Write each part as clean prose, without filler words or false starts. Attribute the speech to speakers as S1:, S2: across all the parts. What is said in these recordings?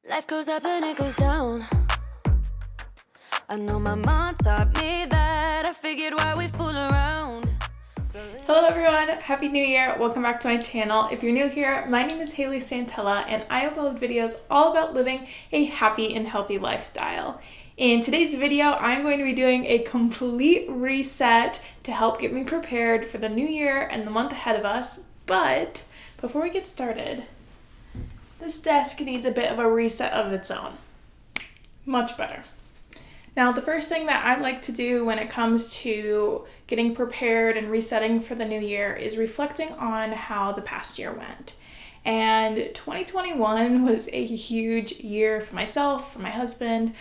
S1: Life goes up and it goes down. I know my mom taught me that. I figured why we fool around.
S2: Hello everyone, Happy New Year. Welcome back to my channel. If you're new here, my name is Hayle Santella and I upload videos all about living a happy and healthy lifestyle. In today's video, I'm going to be doing a complete reset to help get me prepared for the new year and the month ahead of us. But before we get started, this desk needs a bit of a reset of its own. Much better. Now, the first thing that I like to do when it comes to getting prepared and resetting for the new year is reflecting on how the past year went. And 2021 was a huge year for myself, for my husband.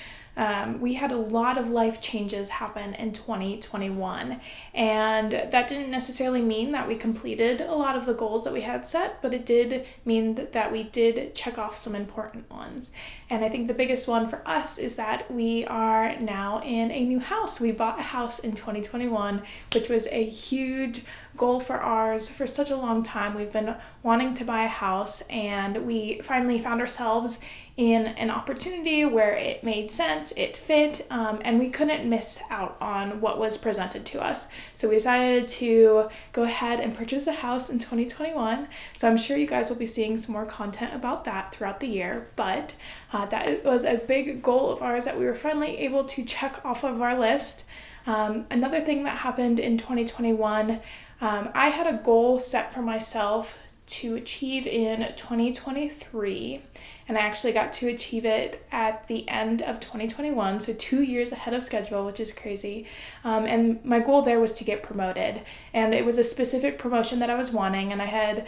S2: We had a lot of life changes happen in 2021, and that didn't necessarily mean that we completed a lot of the goals that we had set, but it did mean that we did check off some important ones. And I think the biggest one for us is that we are now in a new house. We bought a house in 2021, which was a huge goal for ours for such a long time. We've been wanting to buy a house, and we finally found ourselves in an opportunity where it made sense, it fit, and we couldn't miss out on what was presented to us. So we decided to go ahead and purchase a house in 2021. So I'm sure you guys will be seeing some more content about that throughout the year, but that was a big goal of ours that we were finally able to check off of our list. Another thing that happened in 2021, I had a goal set for myself to achieve in 2023, and I actually got to achieve it at the end of 2021, so 2 years ahead of schedule, which is crazy. And my goal there was to get promoted, and it was a specific promotion that I was wanting, and I had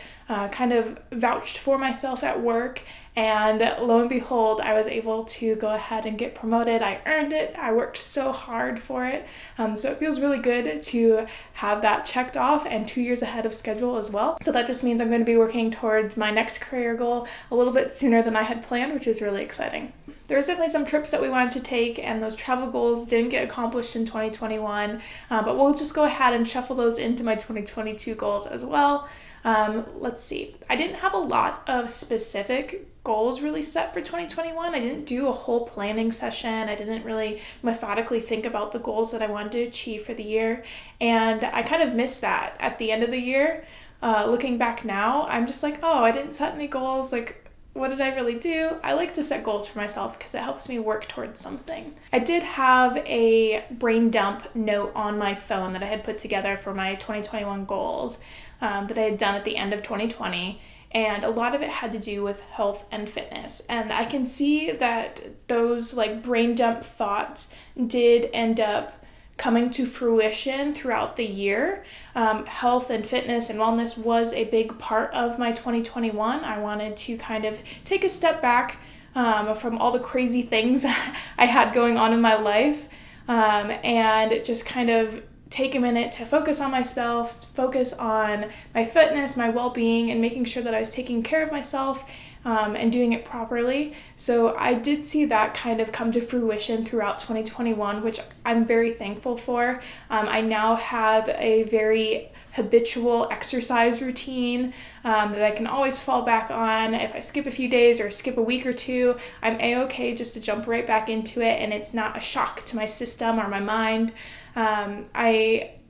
S2: kind of vouched for myself at work, and lo and behold, I was able to go ahead and get promoted. I earned it. I worked so hard for it. So it feels really good to have that checked off, and 2 years ahead of schedule as well. So that just means I'm going to be working towards my next career goal a little bit sooner than I had planned, which is really exciting. There was definitely some trips that we wanted to take, and those travel goals didn't get accomplished in 2021, but we'll just go ahead and shuffle those into my 2022 goals as well. Let's see. I didn't have a lot of specific goals really set for 2021. I didn't do a whole planning session. I didn't really methodically think about the goals that I wanted to achieve for the year, and I kind of missed that at the end of the year. Looking back now, I'm just like, oh, I didn't set any goals. Like, what did I really do? I like to set goals for myself because it helps me work towards something. I did have a brain dump note on my phone that I had put together for my 2021 goals that I had done at the end of 2020. And a lot of it had to do with health and fitness. And I can see that those like brain dump thoughts did end up coming to fruition throughout the year. Health and fitness and wellness was a big part of my 2021. I wanted to kind of take a step back from all the crazy things I had going on in my life, and just kind of take a minute to focus on myself, focus on my fitness, my well-being, and making sure that I was taking care of myself and doing it properly. So I did see that kind of come to fruition throughout 2021, which I'm very thankful for. I now have a very habitual exercise routine that I can always fall back on. If I skip a few days or skip a week or two, I'm a-okay just to jump right back into it, and it's not a shock to my system or my mind.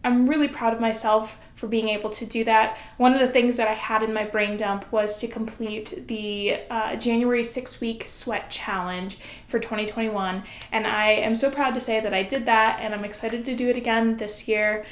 S2: I'm really proud of myself for being able to do that. One of the things that I had in my brain dump was to complete the January 6-week sweat challenge for 2021. And I am so proud to say that I did that, and I'm excited to do it again this year.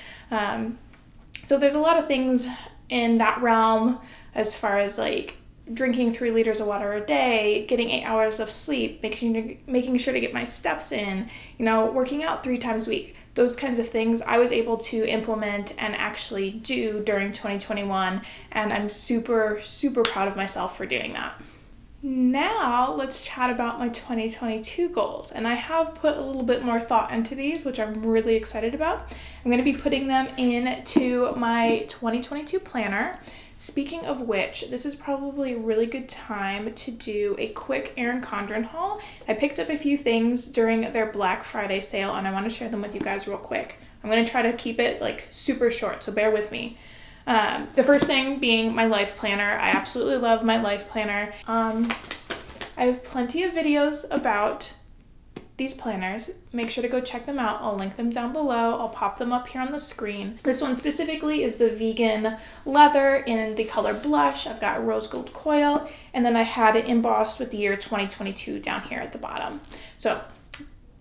S2: So there's a lot of things in that realm as far as like drinking 3 liters of water a day, getting 8 hours of sleep, making sure to get my steps in, working out 3 times a week. Those kinds of things I was able to implement and actually do during 2021, and I'm super, super proud of myself for doing that. Now, let's chat about my 2022 goals, and I have put a little bit more thought into these, which I'm really excited about. I'm going to be putting them into my 2022 planner. Speaking of which, this is probably a really good time to do a quick Erin Condren haul. I picked up a few things during their Black Friday sale, and I want to share them with you guys real quick. I'm going to try to keep it like super short, so bear with me. The first thing being my life planner. I absolutely love my life planner. I have plenty of videos about these planners. Make sure to go check them out. I'll link them down below. I'll pop them up here on the screen. This one specifically is the vegan leather in the color blush. I've got rose gold coil, and then I had it embossed with the year 2022 down here at the bottom. So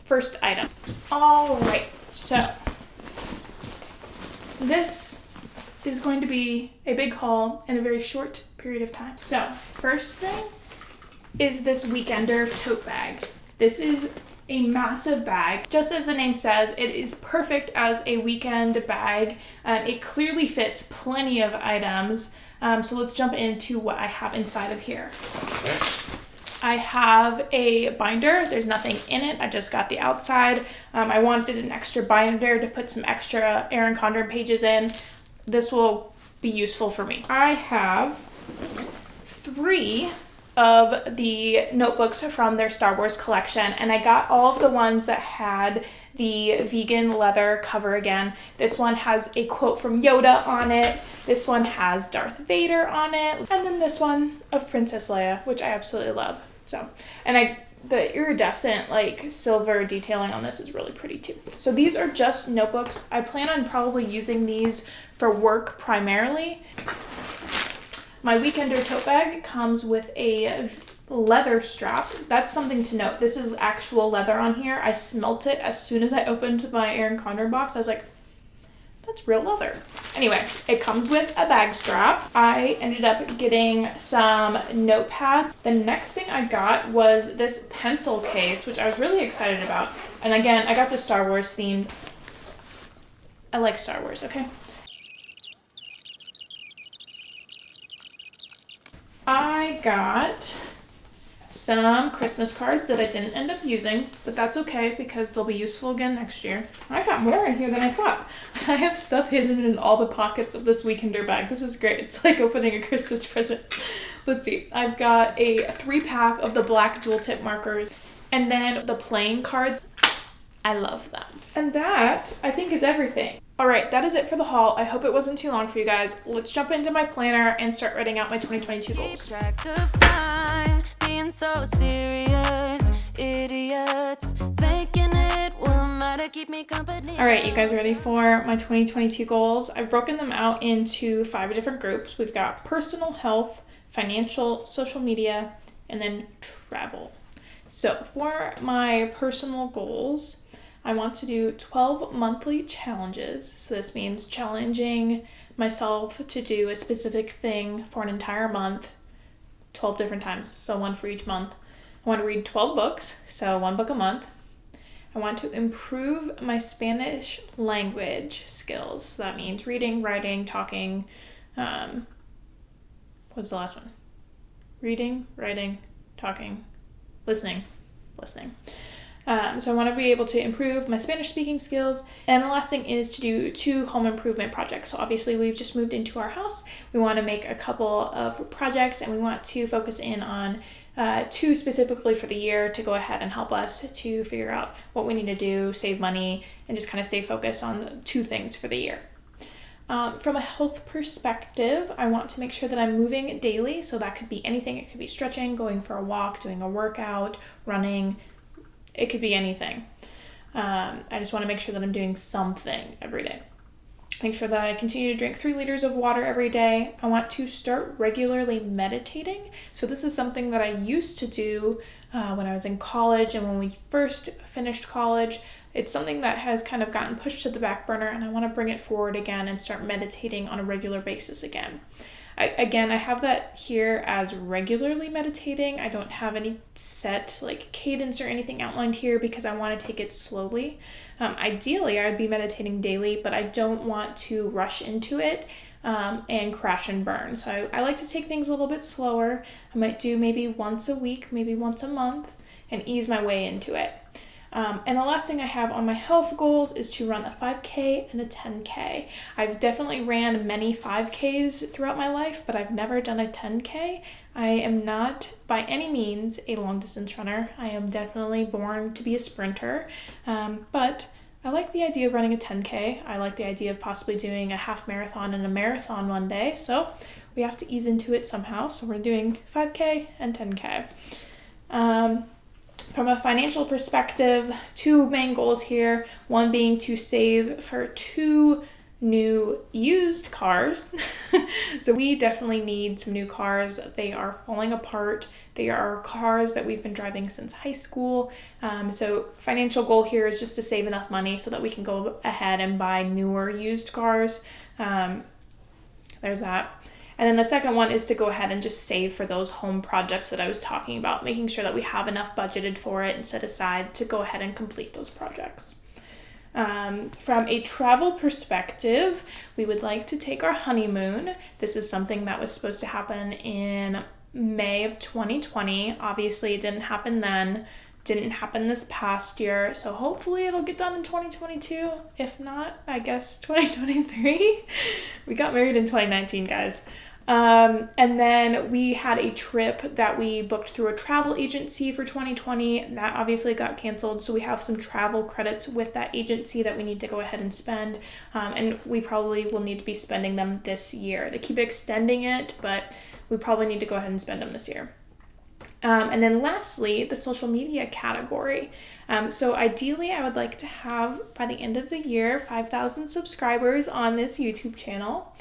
S2: first item. All right, so this is going to be a big haul in a very short period of time. So first thing is this Weekender tote bag. This is a massive bag. Just as the name says, it is perfect as a weekend bag. It clearly fits plenty of items. So let's jump into what I have inside of here. I have a binder. There's nothing in it. I just got the outside. I wanted an extra binder to put some extra Erin Condren pages in. This will be useful for me. I have 3 of the notebooks from their Star Wars collection, and I got all of the ones that had the vegan leather cover again. This one has a quote from Yoda on it. This one has Darth Vader on it. And then this one of Princess Leia, which I absolutely love. So, and the iridescent like silver detailing on this is really pretty too. So these are just notebooks. I plan on probably using these for work primarily. My Weekender tote bag comes with a leather strap. That's something to note. This is actual leather on here. I smelt it as soon as I opened my Erin Condren box. I was like, that's real leather. Anyway, it comes with a bag strap. I ended up getting some notepads. The next thing I got was this pencil case, which I was really excited about. And again, I got the Star Wars themed. I like Star Wars, okay? I got some Christmas cards that I didn't end up using, but that's okay because they'll be useful again next year. I got more in here than I thought. I have stuff hidden in all the pockets of this Weekender bag. This is great. It's like opening a Christmas present. Let's see. I've got a 3-pack of the black dual tip markers, and then the playing cards. I love them. And that, I think, is everything. All right, that is it for the haul. I hope it wasn't too long for you guys. Let's jump into my planner and start writing out my 2022 goals.
S1: Keep track of time, being so serious, idiots, thinking it will matter, keep me company.
S2: All right, you guys ready for my 2022 goals? I've broken them out into 5 different groups. We've got personal health, financial, social media, and then travel. So for my personal goals, I want to do 12 monthly challenges. So this means challenging myself to do a specific thing for an entire month, 12 different times. So 1 for each month. I want to read 12 books, so 1 book a month. I want to improve my Spanish language skills. So that means reading, writing, talking. What's the last one? Reading, writing, talking, listening. So I want to be able to improve my Spanish speaking skills. And the last thing is to do 2 home improvement projects. So obviously we've just moved into our house. We want to make a couple of projects, and we want to focus in on 2 specifically for the year to go ahead and help us to figure out what we need to do, save money, and just kind of stay focused on 2 things for the year. From a health perspective, I want to make sure that I'm moving daily. So that could be anything. It could be stretching, going for a walk, doing a workout, running. It could be anything. I just want to make sure that I'm doing something every day. Make sure that I continue to drink 3 liters of water every day. I want to start regularly meditating. So this is something that I used to do when I was in college and when we first finished college. It's something that has kind of gotten pushed to the back burner, and I want to bring it forward again and start meditating on a regular basis again. I have that here as regularly meditating. I don't have any set like cadence or anything outlined here because I want to take it slowly. Ideally, I'd be meditating daily, but I don't want to rush into it and crash and burn. So I like to take things a little bit slower. I might do maybe once a week, maybe once a month, and ease my way into it. And the last thing I have on my health goals is to run a 5K and a 10K. I've definitely ran many 5Ks throughout my life, but I've never done a 10K. I am not by any means a long distance runner. I am definitely born to be a sprinter, but I like the idea of running a 10K. I like the idea of possibly doing a half marathon and a marathon one day, so we have to ease into it somehow. So we're doing 5K and 10K. From a financial perspective, two main goals here. One being to save for 2 new used cars. So we definitely need some new cars. They are falling apart. They are cars that we've been driving since high school. So financial goal here is just to save enough money so that we can go ahead and buy newer used cars. There's that. And then the second one is to go ahead and just save for those home projects that I was talking about, making sure that we have enough budgeted for it and set aside to go ahead and complete those projects. From a travel perspective, we would like to take our honeymoon. This is something that was supposed to happen in May of 2020. Obviously, it didn't happen then. Didn't happen this past year, so hopefully it'll get done in 2022. If not, I guess 2023. We got married in 2019, guys. And then we had a trip that we booked through a travel agency for 2020. That obviously got canceled, so we have some travel credits with that agency that we need to go ahead and spend, and we probably will need to be spending them this year. They keep extending it, but we probably need to go ahead and spend them this year. And then lastly, the social media category. So ideally, I would like to have, by the end of the year, 5,000 subscribers on this YouTube channel.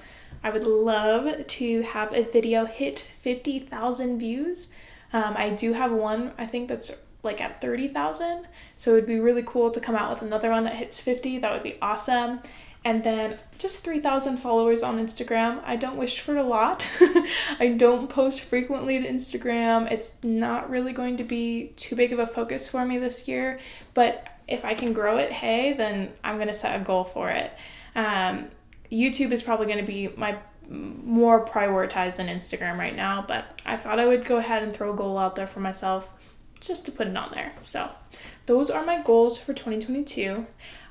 S2: I would love to have a video hit 50,000 views. I do have one, I think that's like at 30,000. So it would be really cool to come out with another one that hits 50. That would be awesome. And then just 3,000 followers on Instagram. I don't wish for a lot. I don't post frequently to Instagram. It's not really going to be too big of a focus for me this year. But if I can grow it, hey, then I'm going to set a goal for it. YouTube is probably going to be my more prioritized than Instagram right now. But I thought I would go ahead and throw a goal out there for myself just to put it on there. So those are my goals for 2022.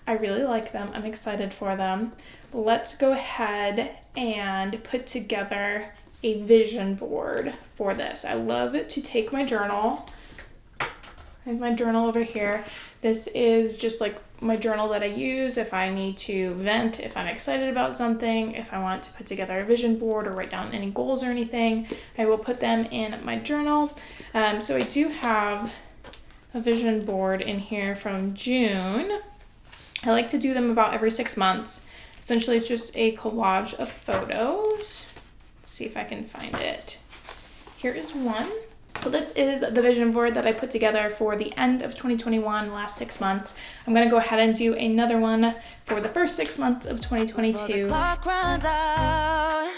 S2: I really like them. I'm excited for them. Let's go ahead and put together a vision board for this. I love to take my journal. I have my journal over here. This is just like my journal that I use if I need to vent, if I'm excited about something, if I want to put together a vision board or write down any goals or anything, I will put them in my journal. So I do have a vision board in here from June. I like to do them about every 6 months. Essentially, it's just a collage of photos. Let's see if I can find it. Here is one. So this is the vision board that I put together for the end of 2021, last 6 months. I'm going to go ahead and do another one for the first 6 months of 2022.
S1: The clock runs out.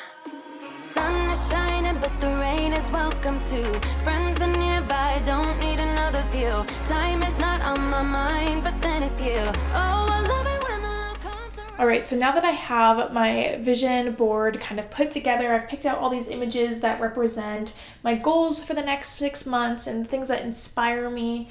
S1: Sun is shining, but the rain is welcome too. Friends are nearby, don't need another view. Time is not on my mind, but then it's you. Oh, I love it when the love comes around.
S2: All right, so now that I have my vision board kind of put together, I've picked out all these images that represent my goals for the next 6 months and things that inspire me.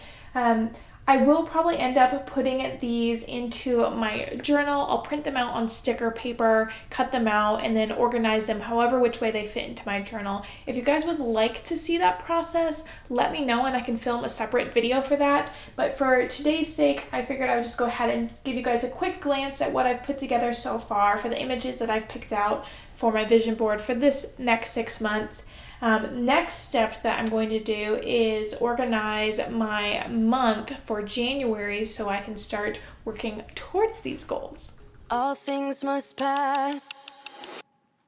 S2: I will probably end up putting these into my journal. I'll print them out on sticker paper, cut them out, and then organize them however which way they fit into my journal. If you guys would like to see that process, let me know and I can film a separate video for that. But for today's sake, I figured I would just go ahead and give you guys a quick glance at what I've put together so far for the images that I've picked out for my vision board for this next 6 months. Next step that I'm going to do is organize my month for January so I can start working towards these goals.
S1: All things must pass,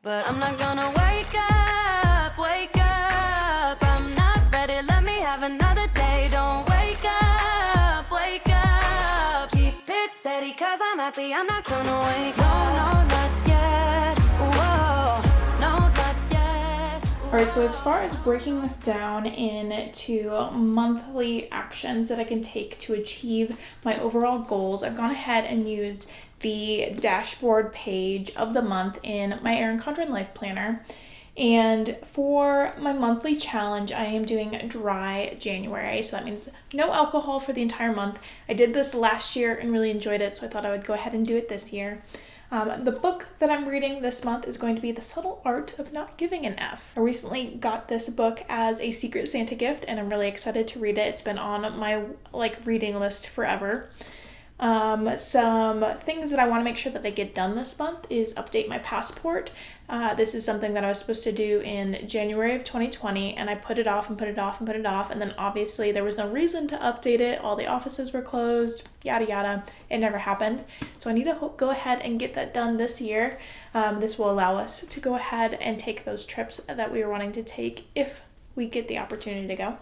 S1: but I'm not gonna wake up, wake up. I'm not ready, let me have another day. Don't wake up, wake up. Keep it steady, cause I'm happy, I'm not gonna wake up. No, not yet, whoa, no, not yet.
S2: All right, so as far as breaking this down into monthly actions that I can take to achieve my overall goals, I've gone ahead and used the dashboard page of the month in my Erin Condren Life Planner. And for my monthly challenge, I am doing dry January. So that means no alcohol for the entire month. I did this last year and really enjoyed it, so I thought I would go ahead and do it this year. The book that I'm reading this month is going to be The Subtle Art of Not Giving an F. I recently got this book as a Secret Santa gift, and I'm really excited to read it. It's been on my reading list forever. Some things that I want to make sure that I get done this month is update my passport. This is something that I was supposed to do in January of 2020, and I put it off and put it off and put it off, and then obviously there was no reason to update it. All the offices were closed, yada yada. It never happened. So I need to go ahead and get that done this year. This will allow us to go ahead and take those trips that we were wanting to take if we get the opportunity to go.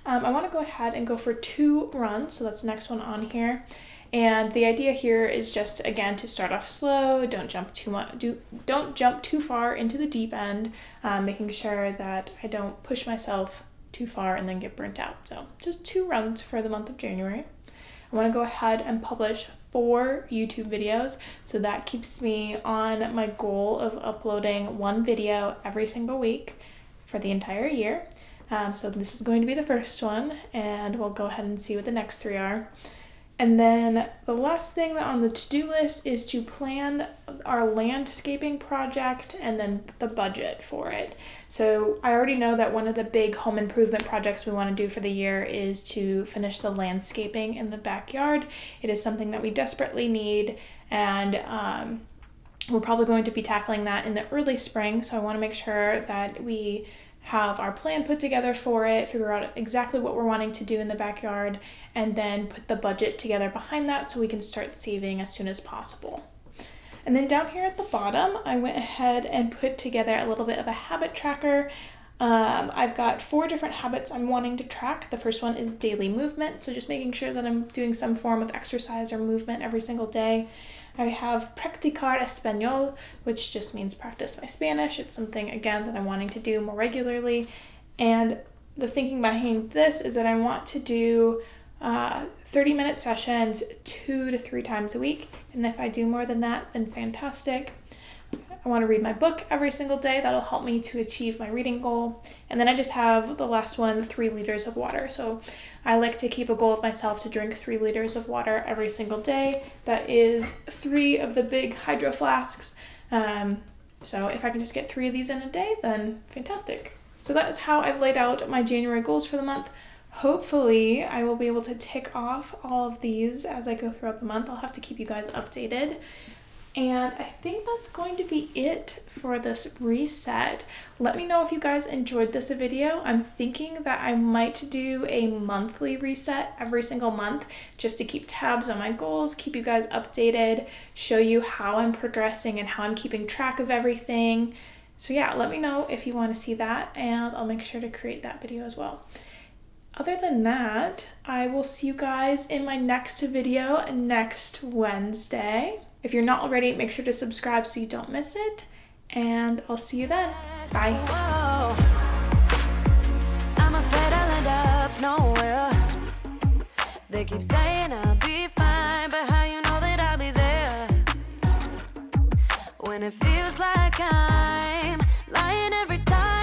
S2: I want to go ahead and go for 2 runs, so that's the next one on here. And the idea here is just, again, to start off slow, don't jump too far into the deep end, making sure that I don't push myself too far and then get burnt out. So just 2 runs for the month of January. I want to go ahead and publish 4 YouTube videos, so that keeps me on my goal of uploading 1 video every single week for the entire year. So this is going to be the first one, and we'll go ahead and see what the next 3 are. And then the last thing on the to-do list is to plan our landscaping project and then the budget for it. So I already know that one of the big home improvement projects we want to do for the year is to finish the landscaping in the backyard. It is something that we desperately need, and we're probably going to be tackling that in the early spring. So I want to make sure that we have our plan put together for it, figure out exactly what we're wanting to do in the backyard, and then put the budget together behind that so we can start saving as soon as possible. And then down here at the bottom, I went ahead and put together a little bit of a habit tracker. I've got 4 different habits I'm wanting to track. The first one is daily movement, so just making sure that I'm doing some form of exercise or movement every single day. I have practicar español, which just means practice my Spanish. It's something, again, that I'm wanting to do more regularly. And the thinking behind this is that I want to do 30-minute sessions 2 to 3 times a week. And if I do more than that, then fantastic. I want to read my book every single day. That'll help me to achieve my reading goal. And then I just have the last one, 3 liters of water. So I like to keep a goal of myself to drink 3 liters of water every single day. That is 3 of the big hydro flasks. So if I can just get 3 of these in a day, then fantastic. So that is how I've laid out my January goals for the month. Hopefully I will be able to tick off all of these as I go throughout the month. I'll have to keep you guys updated. And I think that's going to be it for this reset. Let me know if you guys enjoyed this video. I'm thinking that I might do a monthly reset every single month just to keep tabs on my goals, keep you guys updated, show you how I'm progressing and how I'm keeping track of everything. So yeah, let me know if you want to see that, and I'll make sure to create that video as well. Other than that, I will see you guys in my next video next Wednesday. If you're not already, make sure to subscribe so you don't miss it, and I'll see you then. Bye.
S1: Whoa. I'm afraid I'll end up nowhere. They keep saying I'll be fine, but how you know that I'll be there when it feels like I'm lying every time?